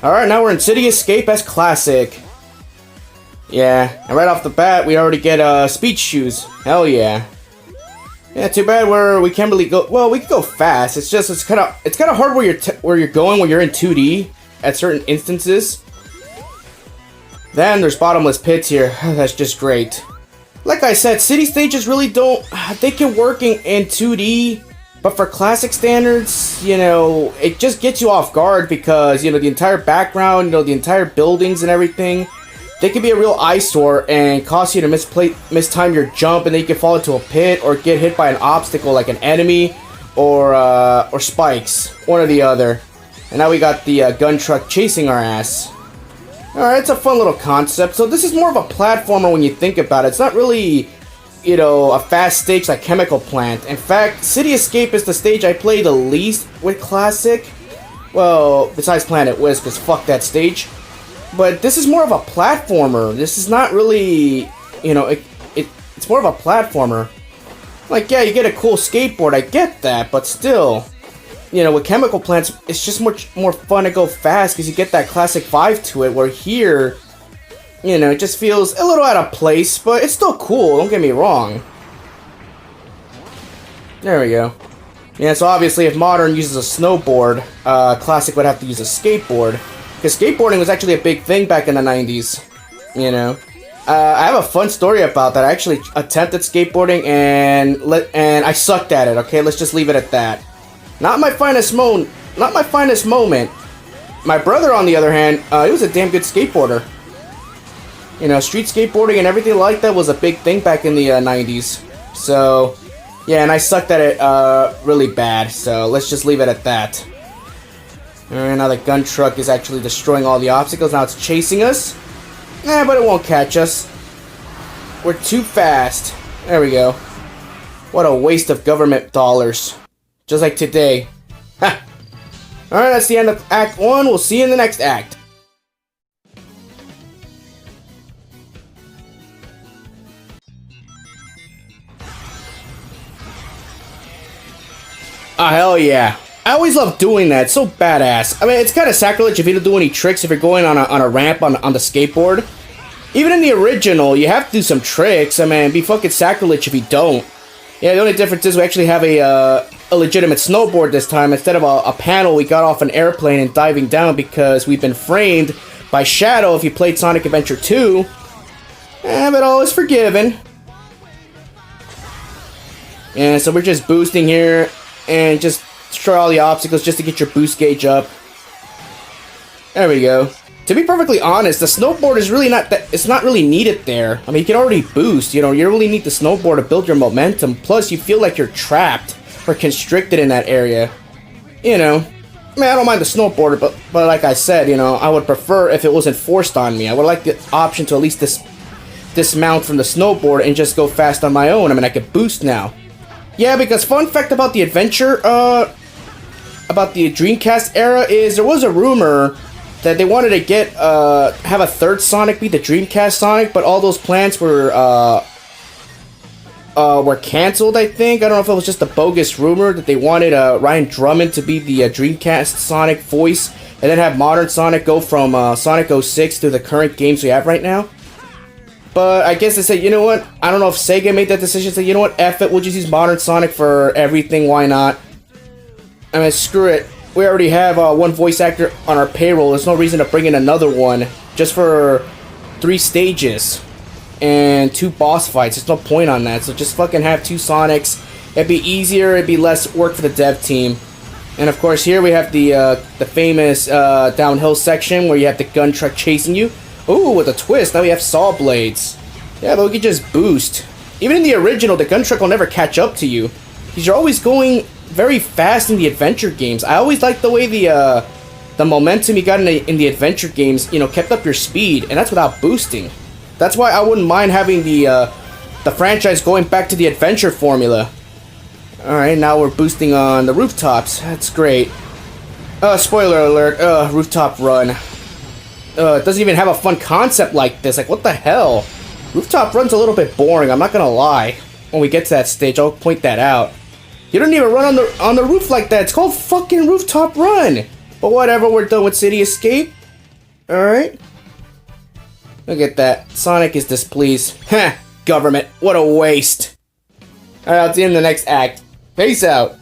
Alright, now we're in City Escape as Classic. Yeah, and right off the bat, we already get speed shoes. Hell yeah. Yeah, too bad we can't really go. Well, we can go fast. It's just it's kind of hard where you're going when you're in 2D at certain instances. Then there's bottomless pits here. That's just great. Like I said, city stages really don't. They can work in 2D. But for classic standards, you know, it just gets you off guard because, you know, the entire background, you know, the entire buildings and everything, they can be a real eyesore and cause you to mistime your jump, and then you can fall into a pit or get hit by an obstacle like an enemy or spikes, one or the other. And now we got the gun truck chasing our ass. Alright, it's a fun little concept. So this is more of a platformer when you think about it. It's not really, you know, a fast stage like Chemical Plant. In fact, City Escape is the stage I play the least with Classic. Well, besides Planet Whisk, because fuck that stage. But this is more of a platformer. This is not really, you know, it's more of a platformer. Like, yeah, you get a cool skateboard, I get that, but still, you know, with Chemical Plants, it's just much more fun to go fast because you get that classic vibe to it, where here, you know, it just feels a little out of place, but it's still cool, don't get me wrong. There we go. Yeah, so obviously if Modern uses a snowboard, Classic would have to use a skateboard. Because skateboarding was actually a big thing back in the 90s, you know. I have a fun story about that. I actually attempted skateboarding and I sucked at it, okay? Let's just leave it at that. Not my finest moment. My brother, on the other hand, he was a damn good skateboarder. You know, street skateboarding and everything like that was a big thing back in the 90s. So, yeah, and I sucked at it really bad. So, let's just leave it at that. Alright, now the gun truck is actually destroying all the obstacles. Now it's chasing us. But it won't catch us. We're too fast. There we go. What a waste of government dollars. Just like today. Ha! Alright, that's the end of Act 1. We'll see you in the next act. Ah, hell yeah. I always love doing that. It's so badass. I mean, it's kind of sacrilege if you don't do any tricks if you're going on a ramp on the skateboard. Even in the original, you have to do some tricks. I mean, it'd be fucking sacrilege if you don't. Yeah, the only difference is we actually have a legitimate snowboard this time. Instead of a panel, we got off an airplane and diving down because we've been framed by Shadow if you played Sonic Adventure 2. But all is forgiven. And so we're just boosting here and just destroy all the obstacles just to get your boost gauge up. There we go. To be perfectly honest, the snowboard is really not that. It's not really needed there. I mean, you can already boost. You know, you really need the snowboard to build your momentum. Plus, you feel like you're trapped or constricted in that area. You know, I mean, I don't mind the snowboard, but like I said, you know, I would prefer if it wasn't forced on me. I would like the option to at least dismount from the snowboard and just go fast on my own. I mean, I could boost now. Yeah, because fun fact about the adventure, about the Dreamcast era is there was a rumor that they wanted to get have a third Sonic be the Dreamcast Sonic, but all those plans were canceled. I think, I don't know if it was just a bogus rumor that they wanted Ryan Drummond to be the Dreamcast Sonic voice, and then have modern Sonic go from Sonic 06 to the current games we have right now. But I guess they said, you know what? I don't know if Sega made that decision. Said, you know what? F it. We'll just use modern Sonic for everything. Why not? I mean, screw it. We already have one voice actor on our payroll. There's no reason to bring in another one just for 3 stages and 2 boss fights. There's no point on that. So just fucking have 2 Sonics. It'd be easier. It'd be less work for the dev team. And of course, here we have the famous downhill section where you have the gun truck chasing you. Ooh, with a twist. Now we have saw blades. Yeah, but we could just boost. Even in the original, the gun truck will never catch up to you, because you're always going very fast in the adventure games. I always liked the way the momentum you got in the adventure games, you know, kept up your speed, and that's without boosting. That's why I wouldn't mind having the franchise going back to the adventure formula. Alright, now we're boosting on the rooftops. That's great. Spoiler alert, rooftop run. It doesn't even have a fun concept like this. Like, what the hell? Rooftop run's a little bit boring, I'm not gonna lie. When we get to that stage, I'll point that out. You don't even run on the roof like that. It's called fucking Rooftop Run. But whatever, we're done with City Escape. Alright. Look at that. Sonic is displeased. Heh, government. What a waste. Alright, I'll see you in the next act. Peace out.